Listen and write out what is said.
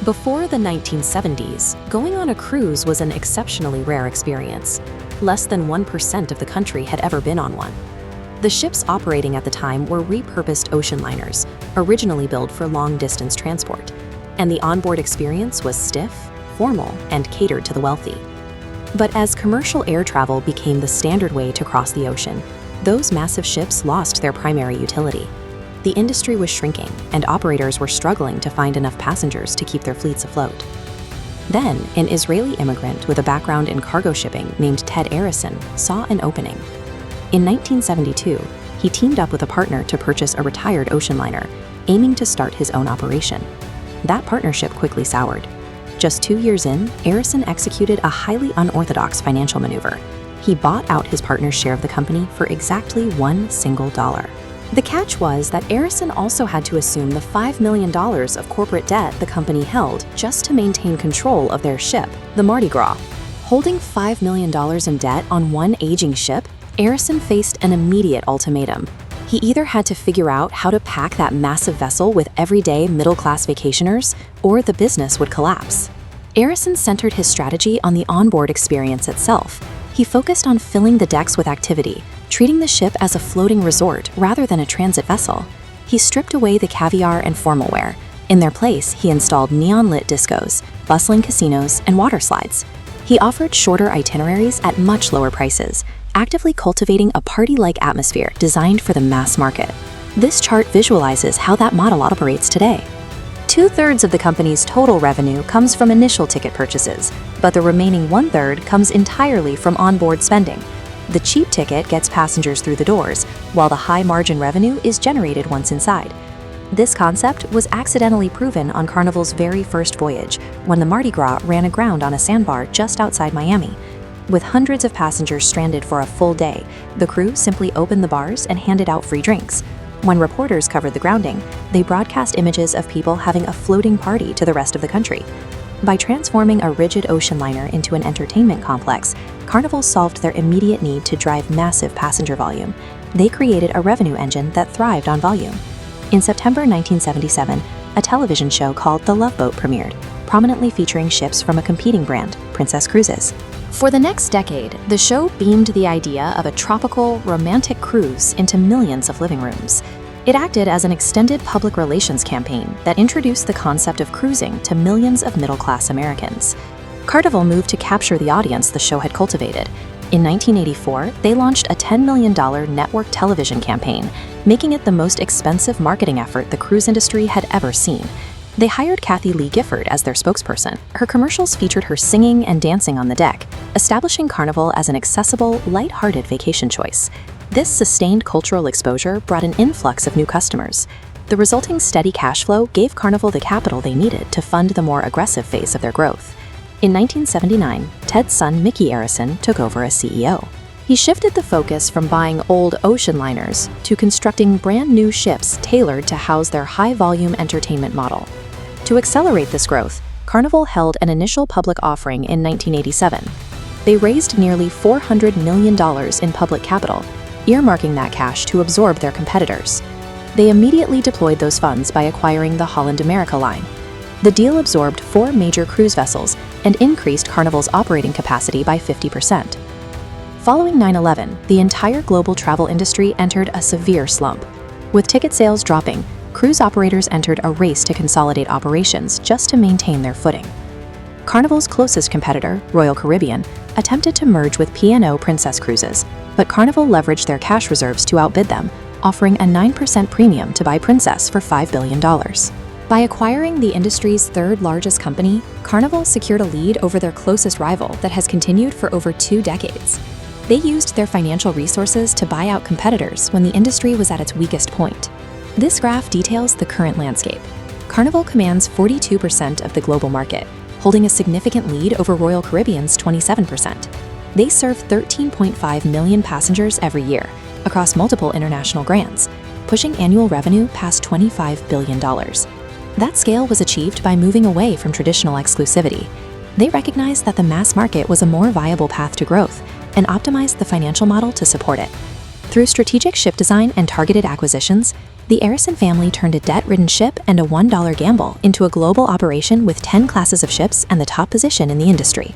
Before the 1970s, going on a cruise was an exceptionally rare experience. Less than 1% of the country had ever been on one. The ships operating at the time were repurposed ocean liners, originally built for long-distance transport, and the onboard experience was stiff, formal, and catered to the wealthy. But as commercial air travel became the standard way to cross the ocean, those massive ships lost their primary utility. The industry was shrinking, and operators were struggling to find enough passengers to keep their fleets afloat. Then, an Israeli immigrant with a background in cargo shipping named Ted Arison saw an opening. In 1972, he teamed up with a partner to purchase a retired ocean liner, aiming to start his own operation. That partnership quickly soured. Just 2 years in, Arison executed a highly unorthodox financial maneuver. He bought out his partner's share of the company for exactly $1 single. The catch was that Arison also had to assume the $5 million of corporate debt the company held just to maintain control of their ship, the Mardi Gras. Holding $5 million in debt on one aging ship, Arison faced an immediate ultimatum. He either had to figure out how to pack that massive vessel with everyday middle-class vacationers, or the business would collapse. Arison centered his strategy on the onboard experience itself. He focused on filling the decks with activity, treating the ship as a floating resort rather than a transit vessel. He stripped away the caviar and formal wear. In their place, he installed neon-lit discos, bustling casinos, and water slides. He offered shorter itineraries at much lower prices, actively cultivating a party-like atmosphere designed for the mass market. This chart visualizes how that model operates today. 2/3 of the company's total revenue comes from initial ticket purchases, but the remaining 1/3 comes entirely from onboard spending. The cheap ticket gets passengers through the doors, while the high-margin revenue is generated once inside. This concept was accidentally proven on Carnival's very first voyage, when the Mardi Gras ran aground on a sandbar just outside Miami. With hundreds of passengers stranded for a full day, the crew simply opened the bars and handed out free drinks. When reporters covered the grounding, they broadcast images of people having a floating party to the rest of the country. By transforming a rigid ocean liner into an entertainment complex, Carnival solved their immediate need to drive massive passenger volume. They created a revenue engine that thrived on volume. In September 1977, a television show called The Love Boat premiered, prominently featuring ships from a competing brand, Princess Cruises. For the next decade, the show beamed the idea of a tropical, romantic cruise into millions of living rooms. It acted as an extended public relations campaign that introduced the concept of cruising to millions of middle-class Americans. Carnival moved to capture the audience the show had cultivated. In 1984, they launched a $10 million network television campaign, making it the most expensive marketing effort the cruise industry had ever seen. They hired Kathy Lee Gifford as their spokesperson. Her commercials featured her singing and dancing on the deck, establishing Carnival as an accessible, light-hearted vacation choice. This sustained cultural exposure brought an influx of new customers. The resulting steady cash flow gave Carnival the capital they needed to fund the more aggressive phase of their growth. In 1979, Ted's son Mickey Arison took over as CEO. He shifted the focus from buying old ocean liners to constructing brand new ships tailored to house their high-volume entertainment model. To accelerate this growth, Carnival held an initial public offering in 1987. They raised nearly $400 million in public capital, earmarking that cash to absorb their competitors. They immediately deployed those funds by acquiring the Holland America line. The deal absorbed 4 major cruise vessels and increased Carnival's operating capacity by 50%. Following 9/11, the entire global travel industry entered a severe slump. With ticket sales dropping, cruise operators entered a race to consolidate operations just to maintain their footing. Carnival's closest competitor, Royal Caribbean, attempted to merge with P&O Princess Cruises, but Carnival leveraged their cash reserves to outbid them, offering a 9% premium to buy Princess for $5 billion. By acquiring the industry's third-largest company, Carnival secured a lead over their closest rival that has continued for over 2 decades. They used their financial resources to buy out competitors when the industry was at its weakest point. This graph details the current landscape. Carnival commands 42% of the global market, holding a significant lead over Royal Caribbean's 27%. They serve 13.5 million passengers every year across multiple international brands, pushing annual revenue past $25 billion. That scale was achieved by moving away from traditional exclusivity. They recognized that the mass market was a more viable path to growth and optimized the financial model to support it. Through strategic ship design and targeted acquisitions, The Arison family turned a debt-ridden ship and a $1 gamble into a global operation with 10 classes of ships and the top position in the industry.